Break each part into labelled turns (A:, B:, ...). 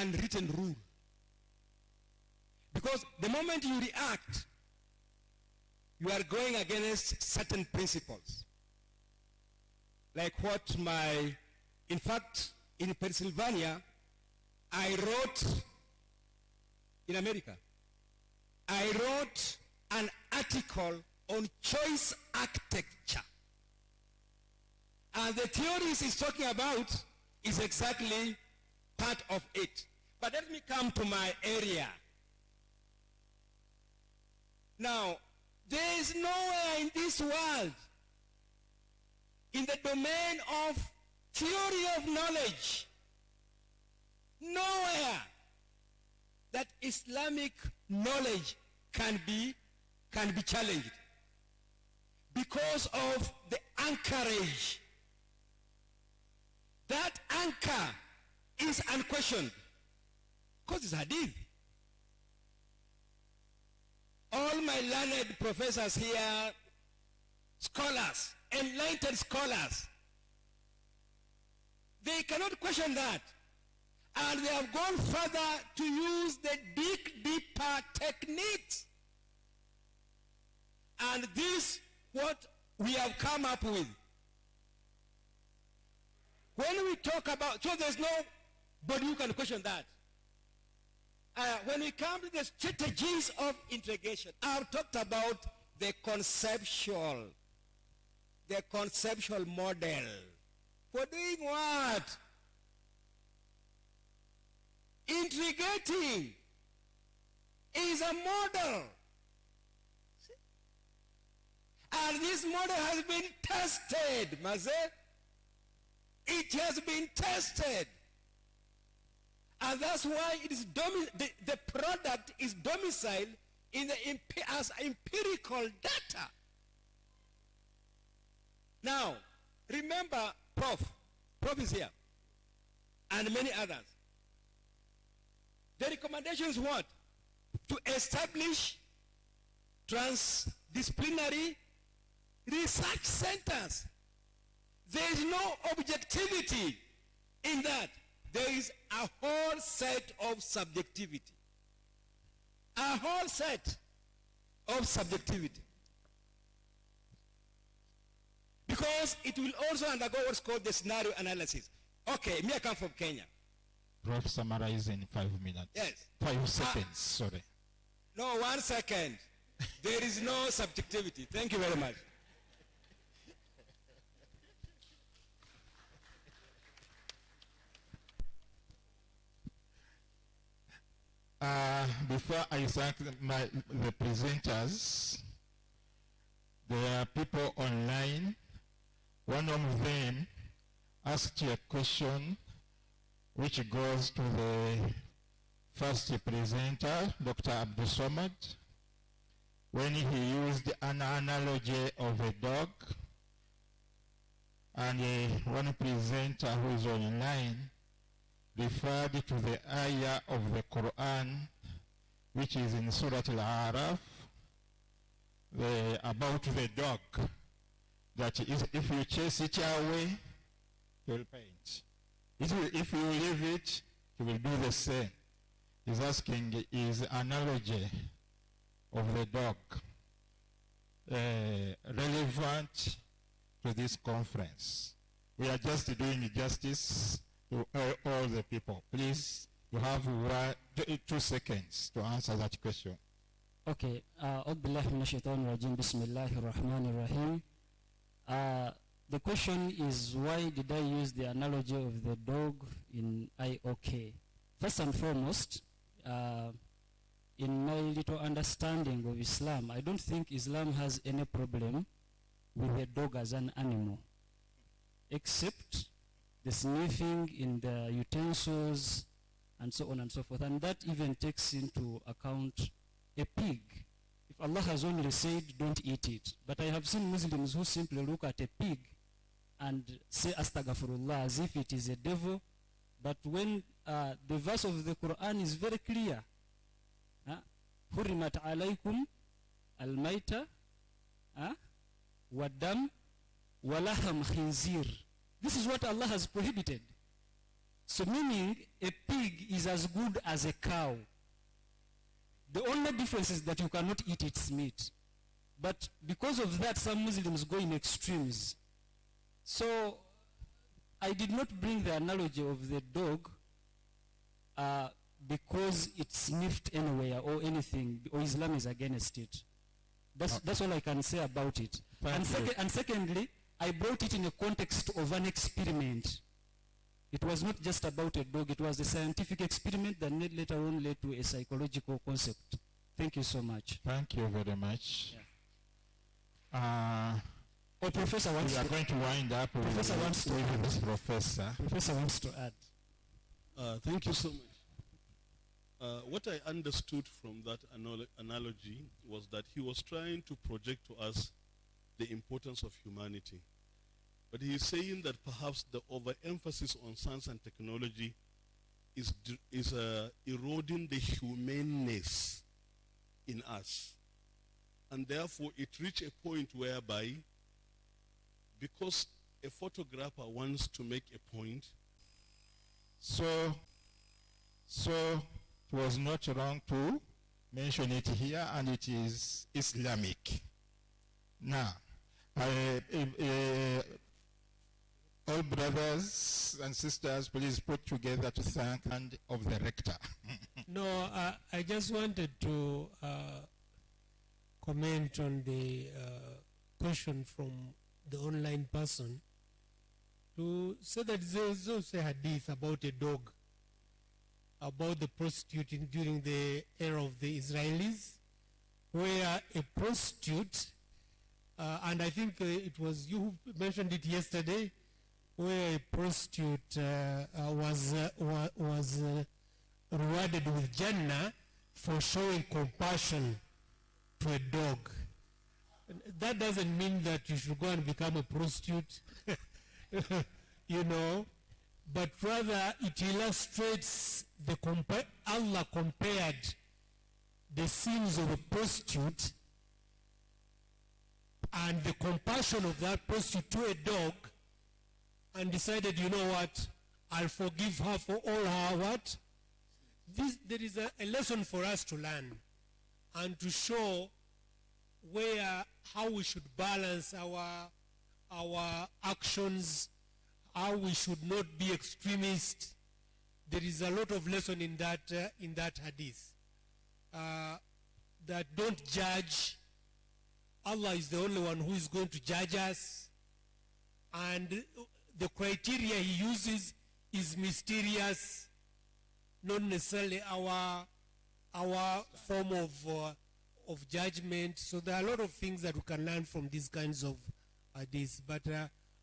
A: unwritten rule. Because the moment you react, you are going against certain principles. Like what in fact, in Pennsylvania, I wrote, in America, I wrote an article on choice architecture. And the theories he's talking about is exactly part of it. But let me come to my area. Now, there is nowhere in this world, in the domain of theory of knowledge, nowhere that Islamic knowledge can be challenged because of the anchorage. That anchor is unquestioned because it's hadith. All my learned professors here, scholars, enlightened scholars, they cannot question that. And they have gone further to use the deeper techniques. And this what we have come up with. When we talk about, so there's nobody who can question that. When we come to the strategies of integration, I've talked about the conceptual model. For doing what? Integrating is a model. See? And this model has been tested, Maze. It has been tested. And that's why it is the product is domiciled in as empirical data. Now, remember, Prof is here, and many others. The recommendation is what? To establish transdisciplinary research centers. There is no objectivity in that. There is a whole set of subjectivity. A whole set of subjectivity. Because it will also undergo what's called the scenario analysis. Okay, me I come from Kenya.
B: Prof, summarize in 5 minutes.
A: Yes.
B: 5 seconds, sorry.
A: No, 1 second. There is no subjectivity. Thank you very much.
B: Before I thank the presenters, there are people online. One of them asked a question which goes to the first presenter, Dr. Abdul Somad, when he used an analogy of a dog. And one presenter who is online referred to the ayah of the Quran, which is in Surah Al-A'raf, about the dog, that is, if you chase it away, it will paint. If you leave it, it will do the same. He's asking, is analogy of the dog relevant to this conference? We are just doing justice to all the people. Please, you have 2 seconds to answer that question.
C: Okay. The question is, why did I use the analogy of the dog in IOK? First and foremost, in my little understanding of Islam, I don't think Islam has any problem with the dog as an animal, except the sniffing in the utensils and so on and so forth. And that even takes into account a pig. If Allah has only said don't eat it, but I have seen Muslims who simply look at a pig and say astaghfirullah as if it is a devil. But when the verse of the Quran is very clear, hurimat alaykum al-mayta wa-dam wa-laham khinzir. This is what Allah has prohibited. So meaning a pig is as good as a cow. The only difference is that you cannot eat its meat. But because of that, some Muslims go in extremes. So I did not bring the analogy of the dog because it sniffed anywhere or anything, or Islam is against it. That's all I can say about it. And secondly, I brought it in a context of an experiment. It was not just about a dog, it was a scientific experiment that later on led to a psychological concept. Thank you so much.
B: Thank you very much.
C: Yeah. Professor wants
B: we are going to wind up
C: Professor wants to
B: with this professor.
C: Professor wants to add.
D: Thank you so much. What I understood from that analogy was that he was trying to project to us the importance of humanity. But he is saying that perhaps the overemphasis on science and technology is eroding the humaneness in us. And therefore it reached a point whereby, because a photographer wants to make a point,
B: so it was not wrong to mention it here, and it is Islamic. Now, all brothers and sisters, please put together to thank and of the rector.
E: No, I just wanted to comment on the question from the online person to say that there's also a hadith about a dog, about the prostituting during the era of the Israelis, where a prostitute, and I think it was you who mentioned it yesterday, where a prostitute was rewarded with Jannah for showing compassion to a dog. That doesn't mean that you should go and become a prostitute, you know, but rather it illustrates Allah compared the sins of a prostitute and the compassion of that prostitute to a dog, and decided, you know what, I'll forgive her for all her what? There is a lesson for us to learn and to show how we should balance our actions, how we should not be extremist. There is a lot of lesson in that hadith. That don't judge. Allah is the only one who is going to judge us, and the criteria he uses is mysterious, not necessarily our form of judgment. So there are a lot of things that we can learn from these kinds of hadiths. But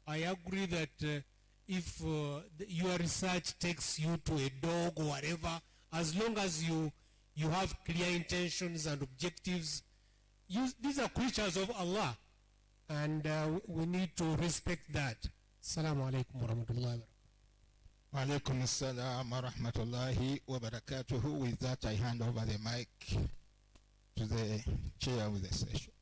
E: I agree that if your research takes you to a dog or whatever, as long as you have clear intentions and objectives, these are creatures of Allah, and we need to respect that. Assalamu alaikum wa rahmatullahi wa barakatuh.
B: Wa alaikum assalam wa rahmatullahi wa barakatuhu. With that, I hand over the mic to the chair of the session.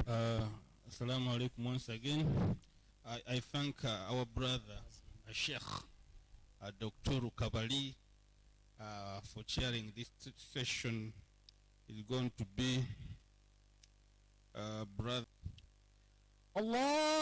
F: Assalamu alaikum once again. I thank our brother, Sheikh Dr. Kabali, for chairing this session. It's going to be brother. Allah.